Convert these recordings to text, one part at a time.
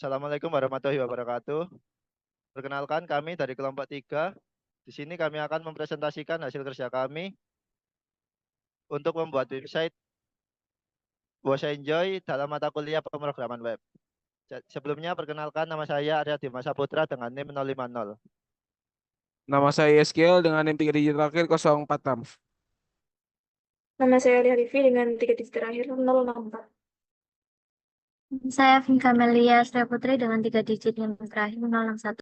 Assalamualaikum warahmatullahi wabarakatuh. Perkenalkan kami dari kelompok 3. Di sini kami akan mempresentasikan hasil kerja kami untuk membuat website Was Enjoy dalam mata kuliah pemrograman web. Sebelumnya perkenalkan nama saya Arya Dimas Saputra dengan NIM 050. Nama saya Eskiel dengan NIM 3 digit terakhir 046. Nama saya Lia Livi dengan 3 digit terakhir 064. Saya Vinka Melia Sri Putri dengan 3 digit yang terakhir 061.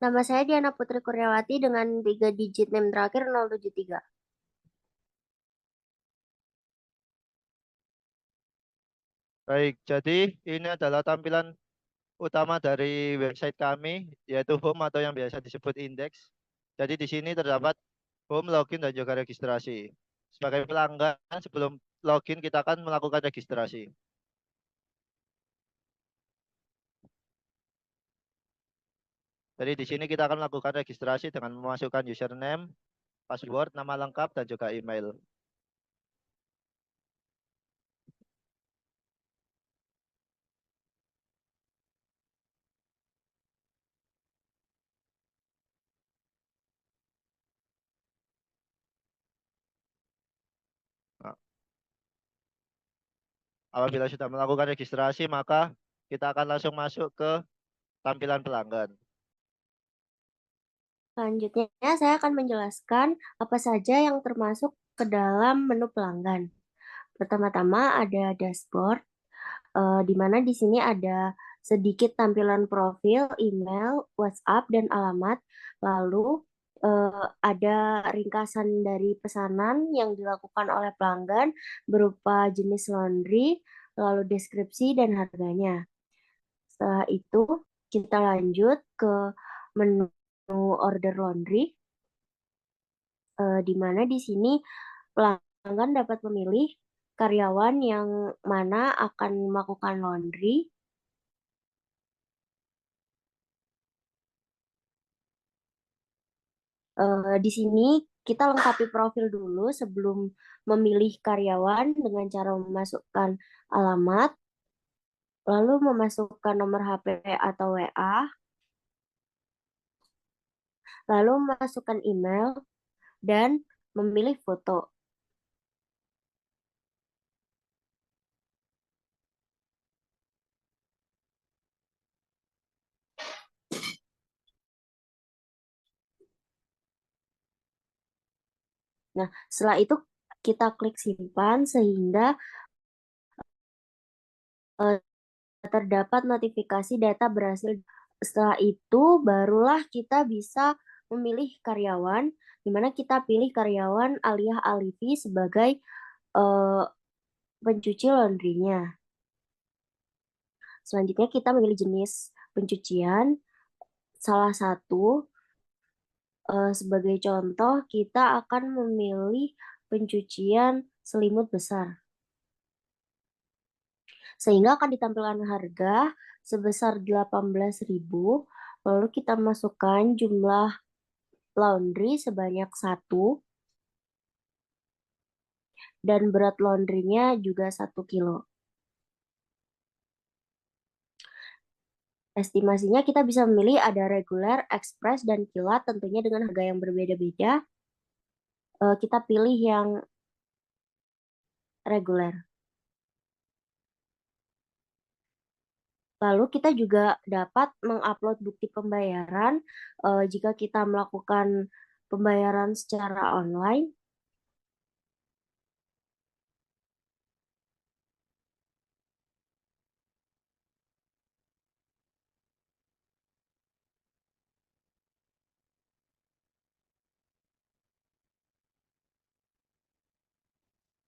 Nama saya Diana Putri Kuryawati dengan 3 digit NIM terakhir 073. Baik, jadi ini adalah tampilan utama dari website kami, yaitu home atau yang biasa disebut index. Jadi di sini terdapat home, login, dan juga registrasi. Sebagai pelanggan, sebelum login kita akan melakukan registrasi. Jadi di sini kita akan melakukan registrasi dengan memasukkan username, password, nama lengkap, dan juga email. Nah, apabila sudah melakukan registrasi, maka kita akan langsung masuk ke tampilan pelanggan. Selanjutnya saya akan menjelaskan apa saja yang termasuk ke dalam menu pelanggan. Pertama-tama ada dashboard, di mana di sini ada sedikit tampilan profil, email, WhatsApp, dan alamat. Lalu ada ringkasan dari pesanan yang dilakukan oleh pelanggan berupa jenis laundry, lalu deskripsi dan harganya. Setelah itu kita lanjut ke menu order laundry, di mana di sini pelanggan dapat memilih karyawan yang mana akan melakukan laundry. Di sini kita lengkapi profil dulu sebelum memilih karyawan dengan cara memasukkan alamat, lalu memasukkan nomor HP atau WA, lalu memasukkan email, dan memilih foto. Nah, setelah itu kita klik simpan sehingga terdapat notifikasi data berhasil. Setelah itu barulah kita bisa memilih karyawan, di mana kita pilih karyawan Aliyah Alifi sebagai pencuci laundrynya. Selanjutnya kita memilih jenis pencucian. Salah satu, sebagai contoh, kita akan memilih pencucian selimut besar. Sehingga akan ditampilkan harga sebesar 18.000, lalu kita masukkan jumlah laundry sebanyak 1, dan berat laundrynya juga 1 kilo. Estimasinya kita bisa memilih ada reguler, express, dan kilat tentunya dengan harga yang berbeda-beda. Kita pilih yang reguler. Lalu kita juga dapat mengupload bukti pembayaran jika kita melakukan pembayaran secara online.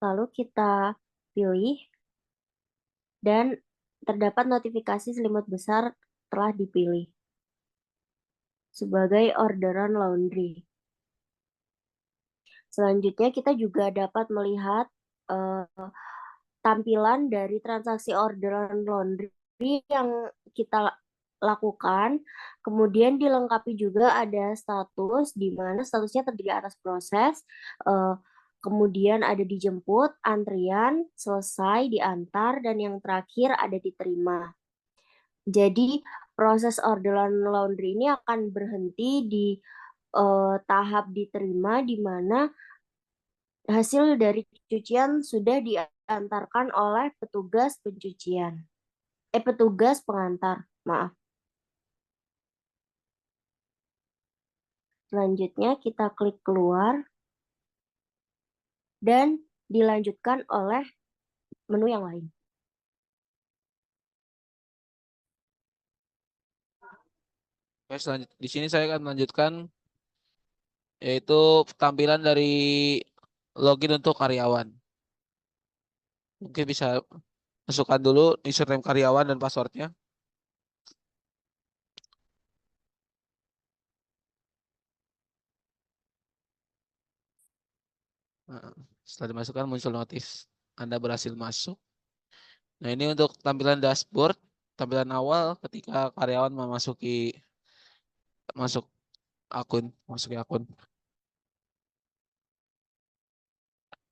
Lalu kita pilih dan terdapat notifikasi selimut besar telah dipilih sebagai orderan laundry. Selanjutnya kita juga dapat melihat tampilan dari transaksi orderan laundry yang kita lakukan. Kemudian dilengkapi juga ada status, di mana statusnya terdiri atas proses, kemudian ada dijemput, antrian, selesai, diantar, dan yang terakhir ada diterima. Jadi proses orderan laundry ini akan berhenti di tahap diterima di mana hasil dari cucian sudah diantarkan oleh petugas pencucian. Petugas pengantar, maaf. Selanjutnya kita klik keluar dan dilanjutkan oleh menu yang lain. Oke, di sini saya akan melanjutkan yaitu tampilan dari login untuk karyawan. Mungkin bisa masukkan dulu username karyawan dan passwordnya. Nah, setelah dimasukkan muncul notif Anda berhasil masuk. Nah, ini untuk tampilan dashboard, tampilan awal ketika karyawan masuk masuki akun.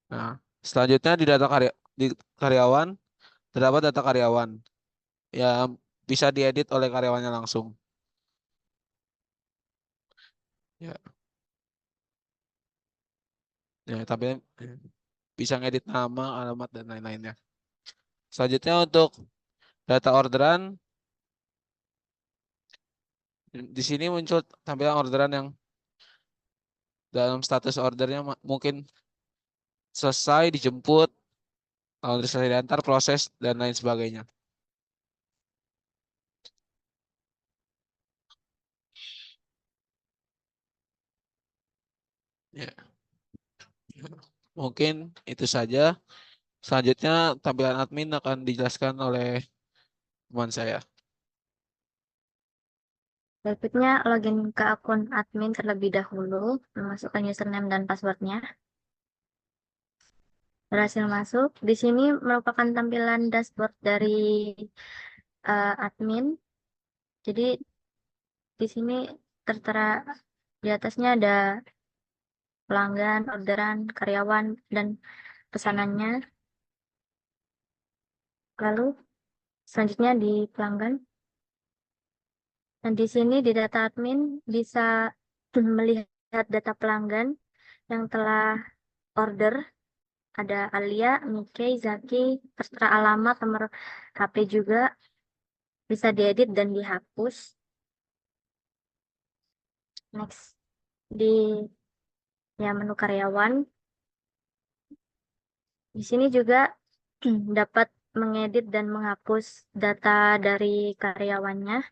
Nah, selanjutnya di karyawan terdapat data karyawan yang bisa diedit oleh karyawannya langsung. Ya, tapi bisa ngedit nama, alamat dan lain-lainnya. Selanjutnya untuk data orderan, di sini muncul tampilan orderan yang dalam status ordernya mungkin selesai dijemput, lalu selesai diantar, proses dan lain sebagainya. Ya. Mungkin itu saja. Selanjutnya tampilan admin akan dijelaskan oleh teman saya. Berikutnya, login ke akun admin terlebih dahulu, memasukkan username dan passwordnya. Berhasil masuk. Di sini merupakan tampilan dashboard dari admin. Jadi di sini tertera di atasnya ada pelanggan, orderan, karyawan, dan pesanannya. Lalu selanjutnya di pelanggan. Dan di sini di data admin bisa melihat data pelanggan yang telah order. Ada Alia, Mike, Zaki, tertera alamat, nomor HP juga. Bisa diedit dan dihapus. Next. Di menu karyawan. Di sini juga dapat mengedit dan menghapus data dari karyawannya.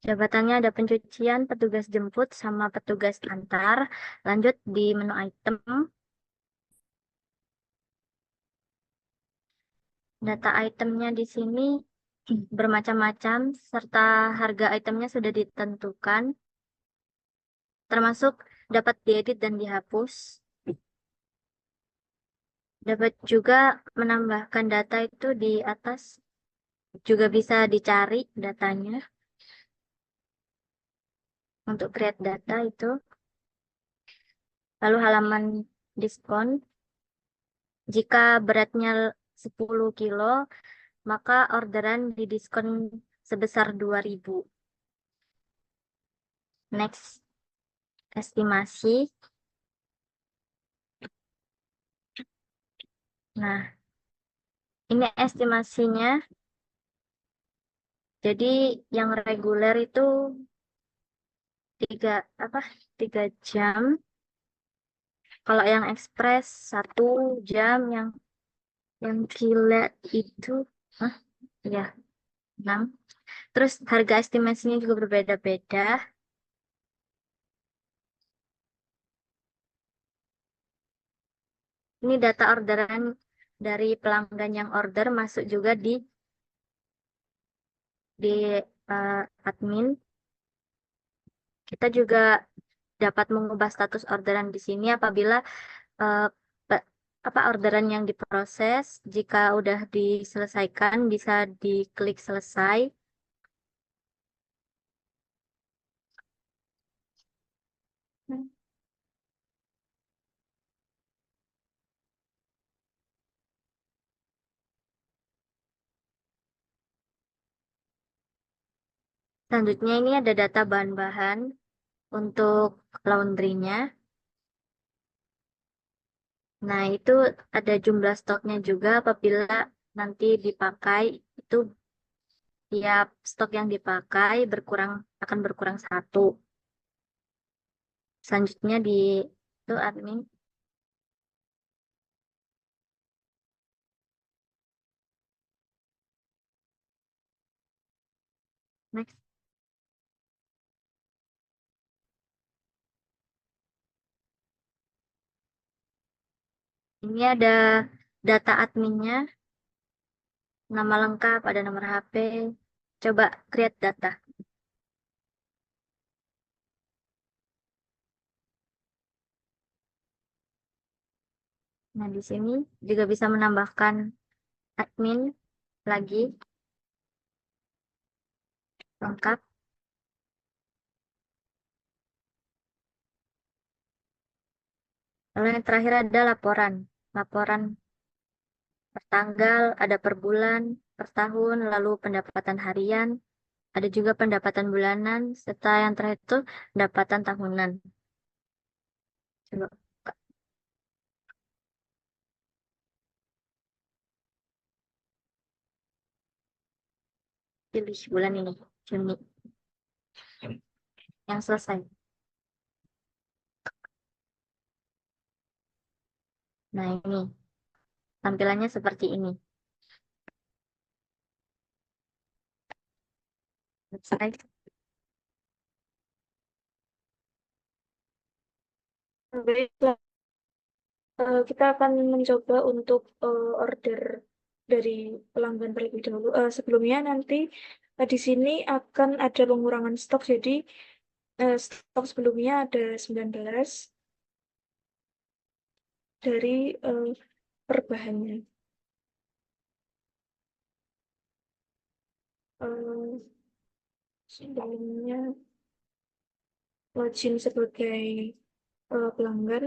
Jabatannya ada pencucian, petugas jemput, sama petugas antar. Lanjut di menu item. Data itemnya di sini bermacam-macam, serta harga itemnya sudah ditentukan, termasuk dapat diedit dan dihapus. Dapat juga menambahkan data itu di atas, juga bisa dicari datanya. Untuk create data itu. Lalu halaman diskon. Jika beratnya 10 kilo, maka orderan didiskon sebesar 2.000. Next, estimasi. Nah, ini estimasinya. Jadi yang reguler itu 3 jam. Kalau yang ekspres 1 jam, yang gila itu, ya 6. Terus harga estimasinya juga berbeda-beda. Ini data orderan dari pelanggan yang order masuk juga di admin. Kita juga dapat mengubah status orderan di sini apabila uh, orderan yang diproses. Jika udah diselesaikan, bisa diklik selesai. Selanjutnya ini ada data bahan-bahan untuk laundrynya. Nah, itu ada jumlah stoknya juga apabila nanti dipakai itu tiap stok yang dipakai akan berkurang satu. Selanjutnya di itu admin. Next. Ini ada data adminnya, nama lengkap, ada nomor HP. Coba create data. Nah, di sini juga bisa menambahkan admin lagi lengkap. Lalu yang terakhir ada laporan. Laporan per tanggal, ada per bulan, per tahun, lalu pendapatan harian, ada juga pendapatan bulanan, serta yang terakhir itu pendapatan tahunan. Coba buka. Pilih bulan ini, Juni, yang selesai. Nah, ini tampilannya seperti ini. Selesai. Baiklah, kita akan mencoba untuk order dari pelanggan terlebih dahulu. Sebelumnya nanti di sini akan ada pengurangan stok, jadi stok sebelumnya ada 19 dari per bahannya. Eh, Sebelumnya login sebagai pelanggan.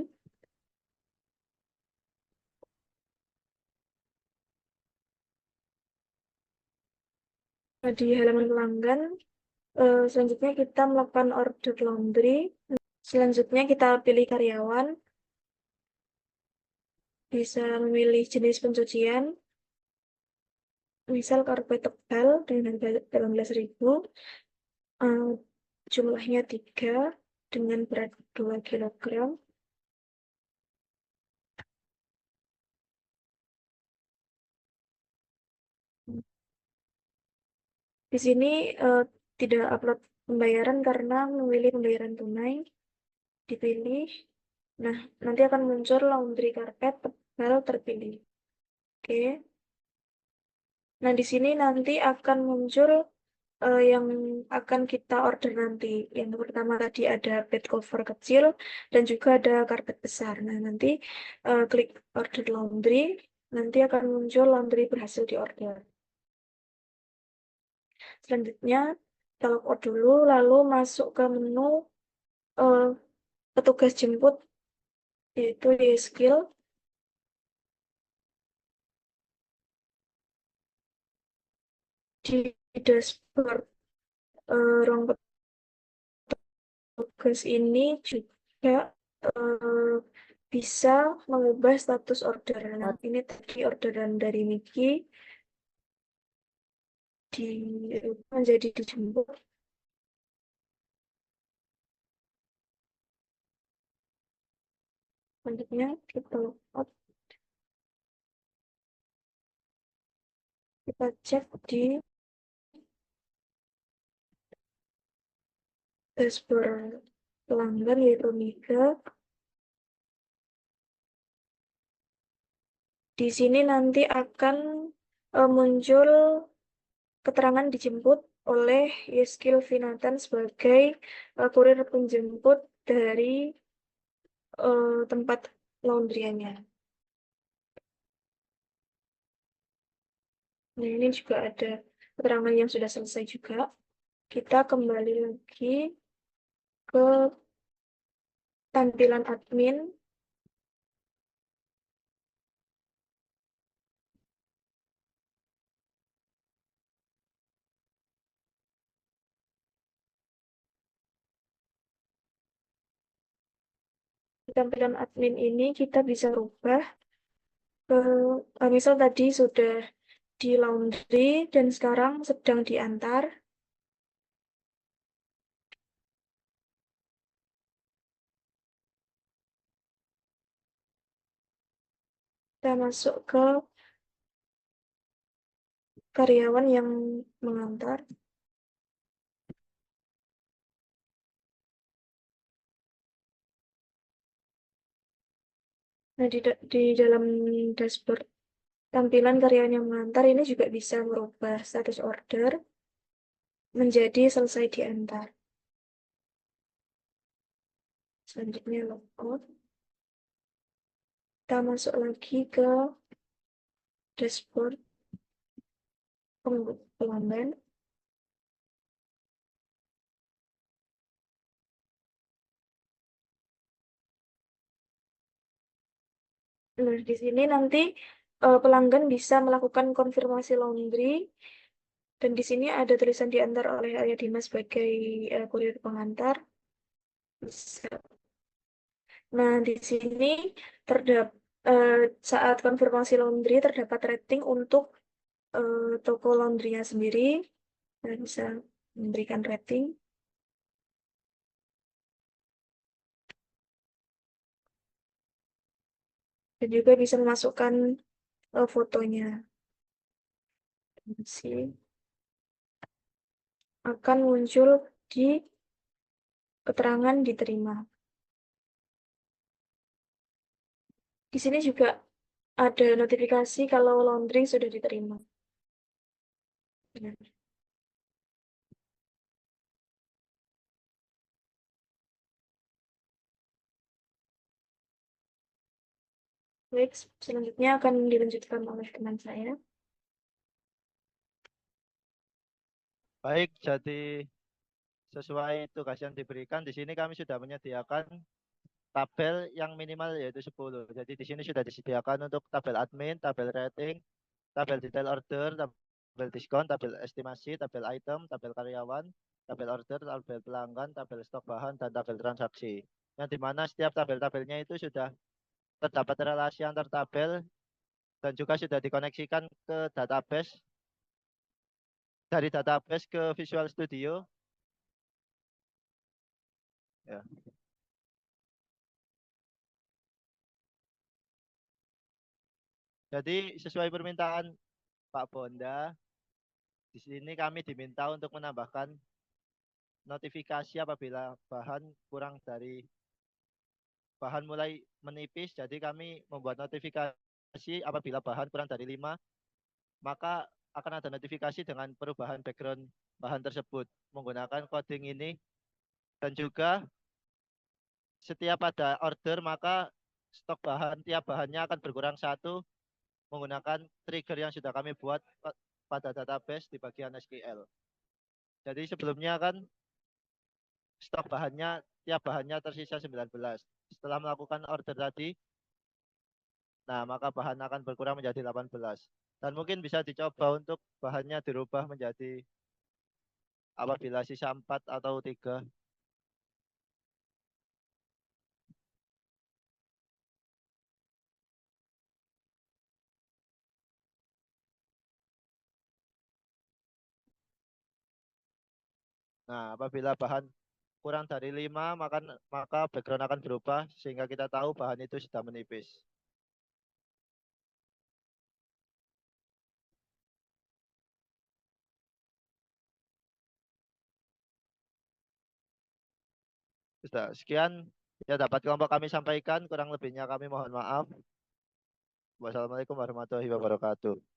Di halaman pelanggan, selanjutnya kita melakukan order laundry. Selanjutnya kita pilih karyawan, bisa memilih jenis pencucian, misal karpet tebal dengan harga 18.000, jumlahnya 3 dengan berat 2 kilogram. Di sini tidak upload pembayaran karena memilih pembayaran tunai. Dipilih. Nah, nanti akan muncul laundry karpet tebal terpilih. Oke. Nah, di sini nanti akan muncul yang akan kita order nanti. Yang pertama tadi ada bed cover kecil dan juga ada karpet besar. Nah, nanti klik order laundry, nanti akan muncul laundry berhasil diorder. Selanjutnya, kita log out dulu, lalu masuk ke menu eh, petugas jemput, yaitu di skill. Di dashboard ruang petugas ini juga bisa mengubah status order. Nah, ini tadi orderan dari Miki menjadi dijemput. Selanjutnya kita logout. Kita cek di dashboard pelanggan yaitu Mika. Di sini nanti akan muncul keterangan dijemput oleh Yeskil Vinatan sebagai kurir penjemput dari tempat laundrynya. Nah, ini juga ada keterangan yang sudah selesai juga. Kita kembali lagi ke tampilan admin. Di tampilan admin ini kita bisa rubah misal tadi sudah di laundry dan sekarang sedang diantar. Kita masuk ke karyawan yang mengantar. Nah, di dalam dashboard tampilan karyawan yang mengantar ini juga bisa merubah status order menjadi selesai diantar. Selanjutnya logout. Kita masuk lagi ke dashboard pelanggan. Nah, di sini nanti pelanggan bisa melakukan konfirmasi laundry dan di sini ada tulisan diantar oleh Arya Dimas sebagai kurir pengantar. Bisa. Nah, di sini terdapat saat konfirmasi laundry terdapat rating untuk toko laundrynya sendiri. Nah, bisa memberikan rating. Dan juga bisa memasukkan fotonya. Sih akan muncul di keterangan diterima. Di sini juga ada notifikasi kalau laundry sudah diterima. Nah, baik, selanjutnya akan dilanjutkan oleh teman saya. Baik, jadi sesuai tugas yang diberikan di sini kami sudah menyediakan tabel yang minimal yaitu 10. Jadi di sini sudah disediakan untuk tabel admin, tabel rating, tabel detail order, tabel diskon, tabel estimasi, tabel item, tabel karyawan, tabel order, tabel pelanggan, tabel stok bahan, dan tabel transaksi. Yang dimana setiap tabel-tabelnya itu sudah terdapat relasi antar tabel dan juga sudah dikoneksikan ke database, dari database ke Visual Studio. Ya. Jadi sesuai permintaan Pak Bonda, di sini kami diminta untuk menambahkan notifikasi apabila bahan mulai menipis. Jadi kami membuat notifikasi apabila bahan kurang dari 5, maka akan ada notifikasi dengan perubahan background bahan tersebut menggunakan coding ini. Dan juga setiap ada order maka stok bahan tiap bahannya akan berkurang 1 menggunakan trigger yang sudah kami buat pada database di bagian SQL. Jadi sebelumnya kan stok bahannya tiap bahannya tersisa 19. Setelah melakukan order tadi, nah maka bahan akan berkurang menjadi 18. Dan mungkin bisa dicoba untuk bahannya dirubah menjadi apabila sisa 4 atau 3. Nah, apabila bahan kurang dari 5, maka background akan berubah sehingga kita tahu bahan itu sudah menipis. Sudah, sekian ya dapat kelompok kami sampaikan, kurang lebihnya kami mohon maaf. Wassalamualaikum warahmatullahi wabarakatuh.